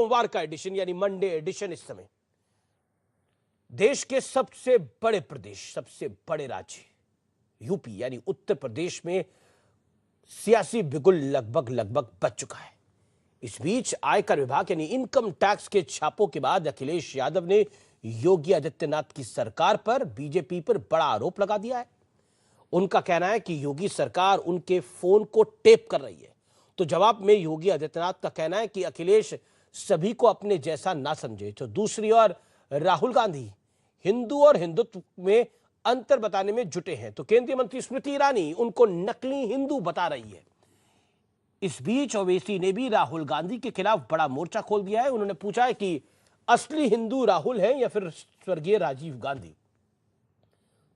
सोमवार का एडिशन यानी मंडे एडिशन। इस समय देश के सबसे बड़े प्रदेश, सबसे बड़े राज्य यूपी यानी उत्तर प्रदेश में सियासी बिगुल लगभग बच चुका है। इस बीच आयकर विभाग यानी इनकम टैक्स के छापों के बाद अखिलेश यादव ने योगी आदित्यनाथ की सरकार पर, बीजेपी पर बड़ा आरोप लगा दिया है। उनका कहना है कि योगी सरकार उनके फोन को टेप कर रही है। तो जवाब में योगी आदित्यनाथ का कहना है कि अखिलेश सभी को अपने जैसा ना समझे। तो दूसरी ओर राहुल गांधी हिंदू और हिंदुत्व में अंतर बताने में जुटे हैं। तो केंद्रीय मंत्री स्मृति ईरानी उनको नकली हिंदू बता रही है। इस बीच ओवैसी ने भी राहुल गांधी के खिलाफ बड़ा मोर्चा खोल दिया है। उन्होंने पूछा है कि असली हिंदू राहुल हैं या फिर स्वर्गीय राजीव गांधी।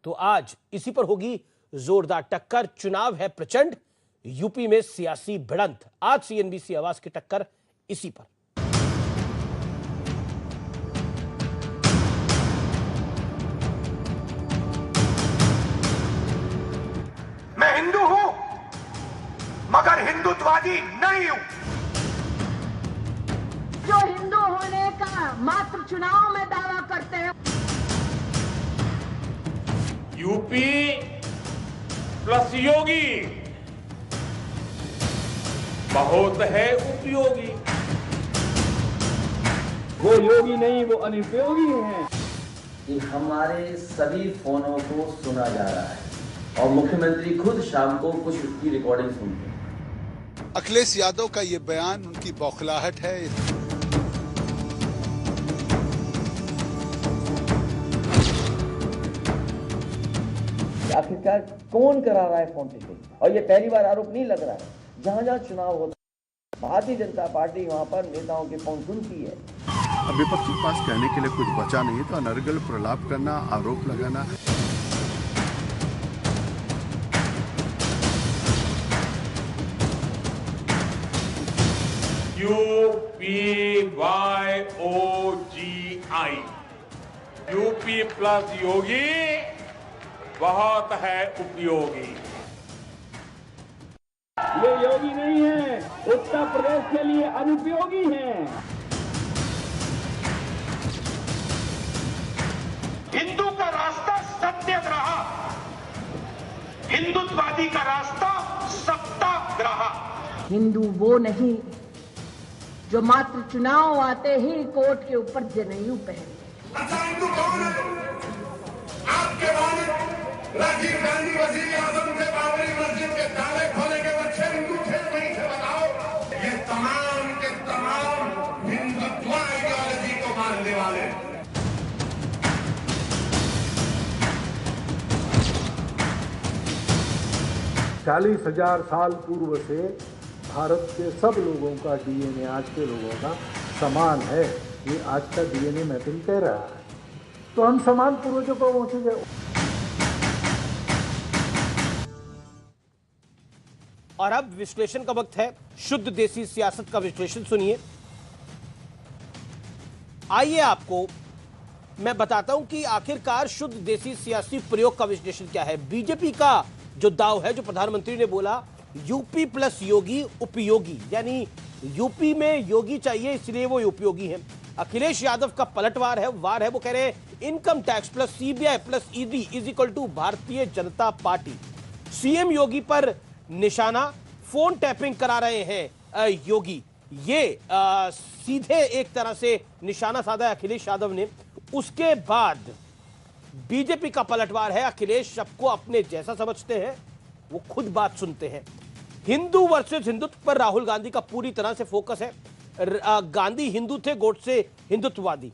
तो आज इसी पर होगी जोरदार टक्कर। चुनाव है प्रचंड, यूपी में सियासी भिड़ंत। आज सीएनबीसी आवाज की टक्कर इसी पर। मैं हिंदू हूं मगर हिंदुत्ववादी नहीं हूं। जो हिंदू होने का मात्र चुनाव में दावा करते हैं। यूपी प्लस योगी बहुत है उपयोगी। वो योगी नहीं, वो अनुपयोगी हैं। कि हमारे सभी फोनों को सुना जा रहा है और मुख्यमंत्री खुद शाम को कुछ उसकी रिकॉर्डिंग सुनते हैं। अखिलेश यादव का ये बयान उनकी बौखलाहट है। आखिरकार कौन करा रहा है फोन टेपिंग? और ये पहली बार आरोप नहीं लग रहा है। जहां जहां चुनाव होता है भारतीय जनता पार्टी वहां पर नेताओं के फोन सुनती है। अब विपक्ष के पास कहने के लिए कुछ बचा नहीं है तो अनर्गल प्रलाप करना, आरोप लगाना। UPYOGI यूपी प्लस योगी बहुत है उपयोगी। ये योगी नहीं है, उत्तर प्रदेश के लिए अनुपयोगी हैं। हिंदू का रास्ता सत्याग्रह, हिंदुत्ववादी का रास्ता सत्याग्रह। हिंदू वो नहीं जो मात्र चुनाव आते ही कोर्ट के ऊपर जनेऊ पहनते। अच्छा हिंदू कौन है? आपके वालिद राजीव गांधी वजीर आजम के बाबरी मस्जिद के ताले खोले के बच्चे हिंदू थे नहीं थे? बताओ। ये तमाम के तमाम हिंदुत्व आइडियोलॉजी को मानने वाले। 40,000 साल पूर्व से भारत के सब लोगों का डीएनए आज के लोगों का समान है। ये आज का डीएनए मैपिंग कह रहा है। तो हम समान पूर्वजों को पहुंचेंगे। और अब विश्लेषण का वक्त है। शुद्ध देसी सियासत का विश्लेषण सुनिए। आइए आपको मैं बताता हूं कि आखिरकार शुद्ध देसी सियासी प्रयोग का विश्लेषण क्या है। बीजेपी का जो दाव है, जो प्रधानमंत्री ने बोला यूपी प्लस योगी उपयोगी, यानी यूपी में योगी चाहिए इसलिए वो उपयोगी है। अखिलेश यादव का पलटवार है, वार है। वो कह रहे हैं income tax plus CBI plus ED is equal to Bharatiya Janata party. CM योगी पर निशाना, फोन टैपिंग करा रहे हैं योगी। ये सीधे एक तरह से निशाना साधा है अखिलेश यादव ने। उसके बाद बीजेपी का पलटवार है। अखिलेश सबको अपने जैसा समझते हैं, वो खुद बात सुनते हैं। हिंदू वर्सेस हिंदुत्व पर राहुल गांधी का पूरी तरह से फोकस है। गांधी हिंदू थे, गोडसे हिंदुत्ववादी।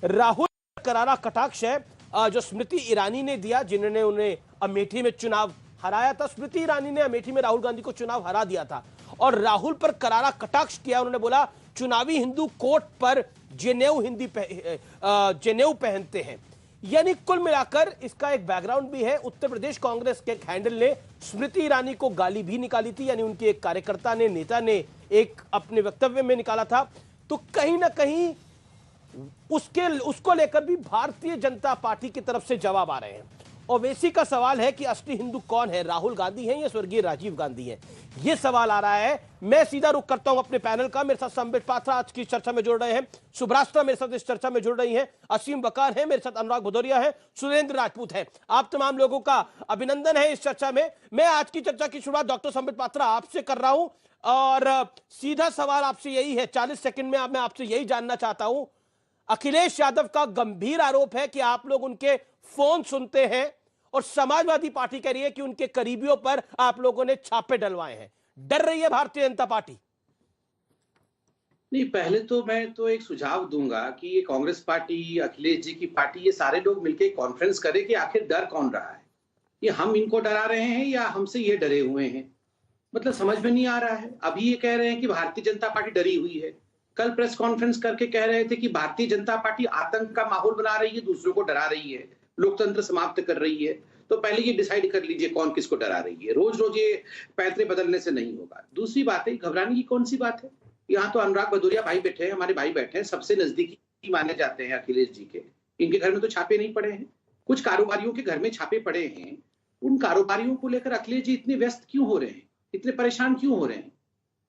राहुल करारा कटाक्ष है जो स्मृति ईरानी ने दिया, जिन्होंने उन्हें अमेठी में चुनाव हराया था। स्मृति ईरानी ने अमेठी में राहुल गांधी को चुनाव हरा दिया था और राहुल पर करारा कटाक्ष किया। उन्होंने बोला चुनावी हिंदू कोट पर जनेऊ पहनते हैं। यानी कुल मिलाकर इसका एक बैकग्राउंड भी है। उत्तर प्रदेश कांग्रेस के एक हैंडल ने स्मृति ईरानी को गाली भी निकाली थी, यानी उनके एक कार्यकर्ता ने, नेता ने एक अपने वक्तव्य में निकाला था। तो कहीं ना कहीं उसको लेकर भी भारतीय जनता पार्टी की तरफ से जवाब आ रहे हैं। ओवैसी का सवाल है कि असली हिंदू कौन है, राहुल गांधी हैं या स्वर्गीय राजीव गांधी हैं? यह सवाल आ रहा है। मैं सीधा रुख करता हूं अपने पैनल का। मेरे साथ संबित पात्रा आज की चर्चा में जुड़ रहे हैं, सुब्रास्त्रा मेरे साथ इस चर्चा में जुड़ रही हैं, असीम बकार है मेरे साथ, अनुराग भदौरिया है, सुरेंद्र राजपूत है। आप तमाम लोगों का अभिनंदन है इस चर्चा में। मैं आज की चर्चा की शुरुआत डॉक्टर संबित पात्रा आपसे कर रहा हूं और सीधा सवाल आपसे यही है, 40 सेकंड में मैं आपसे यही जानना चाहता हूं। अखिलेश यादव का गंभीर आरोप है कि आप लोग उनके फोन सुनते हैं और समाजवादी पार्टी कह रही है कि उनके करीबियों पर आप लोगों ने छापे डलवाए हैं। डर रही है भारतीय जनता पार्टी? नहीं, पहले तो मैं तो एक सुझाव दूंगा कि ये कांग्रेस पार्टी, अखिलेश जी की पार्टी, ये सारे लोग मिलकर कॉन्फ्रेंस करें कि आखिर डर कौन रहा है। ये हम इनको डरा रहे हैं या हमसे ये डरे हुए हैं? मतलब समझ में नहीं आ रहा है। अभी ये कह रहे हैं कि भारतीय जनता पार्टी डरी हुई है, कल प्रेस कॉन्फ्रेंस करके कह रहे थे कि भारतीय जनता पार्टी आतंक का माहौल बना रही है, दूसरों को डरा रही है, लोकतंत्र समाप्त कर रही है। तो पहले ये डिसाइड कर लीजिए कौन किसको डरा रही है। रोज रोज ये पैंतरे बदलने से नहीं होगा। दूसरी बात है, घबराने की कौन सी बात है? यहाँ तो अनुराग भदौरिया भाई बैठे हैं, हमारे भाई बैठे हैं, सबसे नजदीकी माने जाते हैं अखिलेश जी के। इनके घर में तो छापे नहीं पड़े हैं, कुछ कारोबारियों के घर में छापे पड़े हैं। उन कारोबारियों को लेकर अखिलेश जी इतने व्यस्त क्यों हो रहे हैं, इतने परेशान क्यों हो रहे हैं?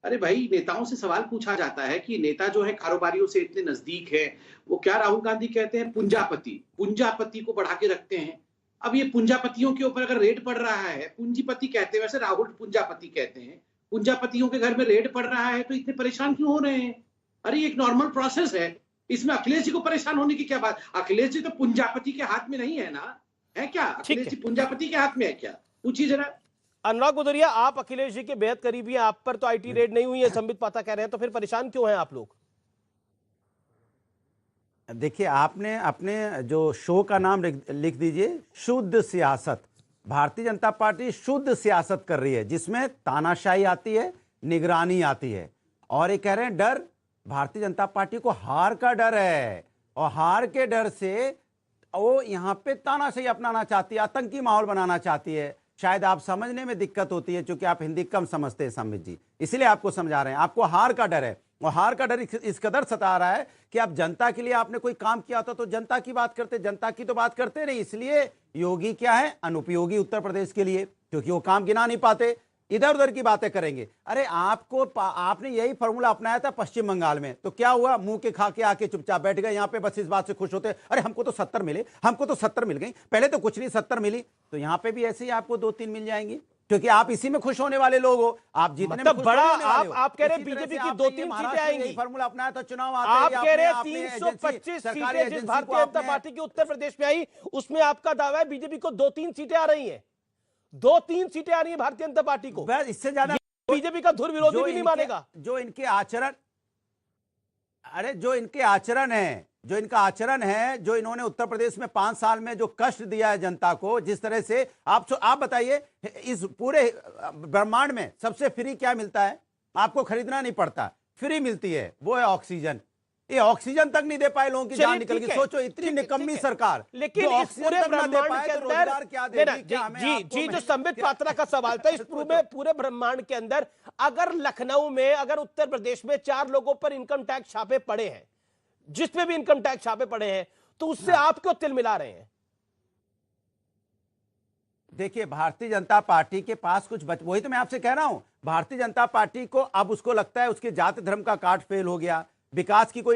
अरे भाई, नेताओं से सवाल पूछा जाता है कि नेता जो है कारोबारियों से इतने नजदीक है, वो क्या राहुल गांधी कहते हैं, पूंजापति को बढ़ा के रखते हैं। अब ये पूंजापतियों के ऊपर अगर रेड पड़ रहा है, पूंजीपति कहते हैं, वैसे राहुल पूंजापति कहते हैं, पूंजापतियों के घर में रेड पड़ रहा है, तो इतने परेशान क्यों हो रहे हैं? अरे ये एक नॉर्मल प्रोसेस है, इसमें अखिलेश जी को परेशान होने की क्या बात? अखिलेश जी तो पूंजापति के हाथ में नहीं है ना, है क्या? अखिलेश जी पूंजापति के हाथ में है क्या? पूछिए जरा। अनुराग भदौरिया, आप अखिलेश जी के बेहद करीबी हैं, आप पर तो आईटी रेड नहीं हुई है, संबित पात्रा कह रहे हैं, तो फिर परेशान क्यों हैं आप लोग? देखिए, आपने अपने जो शो का नाम लिख दीजिए, शुद्ध सियासत। भारतीय जनता पार्टी शुद्ध सियासत कर रही है, जिसमें तानाशाही आती है, निगरानी आती है। और ये कह रहे हैं डर, भारतीय जनता पार्टी को हार का डर है और हार के डर से वो यहाँ पे तानाशाही अपनाना चाहती है, आतंकी माहौल बनाना चाहती है। शायद आप समझने में दिक्कत होती है क्योंकि आप हिंदी कम समझते हैं संबित जी, इसलिए आपको समझा रहे हैं। आपको हार का डर है और हार का डर इस कदर सता रहा है कि आप जनता के लिए आपने कोई काम किया था तो जनता की बात करते, जनता की तो बात करते नहीं। इसलिए योगी क्या है, अनुपयोगी उत्तर प्रदेश के लिए, क्योंकि वो काम गिना नहीं पाते, इधर उधर की बातें करेंगे। अरे आपने यही फॉर्मूला अपनाया था पश्चिम बंगाल में, तो क्या हुआ? मुंह के खा के आके चुपचाप बैठ गए। यहाँ पे बस इस बात से खुश होते, अरे हमको तो 70 मिले, हमको तो 70 मिल गई, पहले तो कुछ नहीं 70 मिली। तो यहाँ पे भी ऐसे ही आपको 2-3 मिल जाएंगी, क्योंकि आप इसी में खुश होने वाले लोग हो। आप जीतने में बड़ा आप कह रहे हैं बीजेपी की 2-3 सीटें आएंगी, फॉर्मूला अपनाया था चुनाव आते आप कह रहे हैं 325 सीटें जिस भारतीय जनता पार्टी की उत्तर प्रदेश में आई, उसमें आपका दावा है बीजेपी को 2-3 सीटें आ रही है, 2-3 सीटें आ रही है भारतीय जनता पार्टी को। इससे ज्यादा बीजेपी का धुर विरोधी भी नहीं मानेगा। जो इनके आचरण, अरे जो इनका आचरण है, जो इन्होंने उत्तर प्रदेश में 5 साल में जो कष्ट दिया है जनता को, जिस तरह से आप बताइए, इस पूरे ब्रह्मांड में सबसे फ्री क्या मिलता है? आपको खरीदना नहीं पड़ता, फ्री मिलती है, वो है ऑक्सीजन। ये ऑक्सीजन तक नहीं दे पाए, लोगों की जान निकल गई। सोचो, इतनी निकम्मी सरकार, लेकिन इस पूरे ब्रह्मांड के अंदर जी जो संबित पात्रा का सवाल था, इस पूरे ब्रह्मांड के अंदर अगर लखनऊ में, अगर उत्तर प्रदेश में 4 लोगों पर इनकम टैक्स छापे पड़े हैं, जिसपे भी इनकम टैक्स छापे पड़े हैं, तो उससे आप क्यों तिल मिला रहे हैं? देखिए, भारतीय जनता पार्टी के पास कुछ वही तो मैं आपसे कह रहा हूं, भारतीय जनता पार्टी को अब उसको लगता है उसके जाति धर्म का कार्ड फेल हो गया, विकास की कोई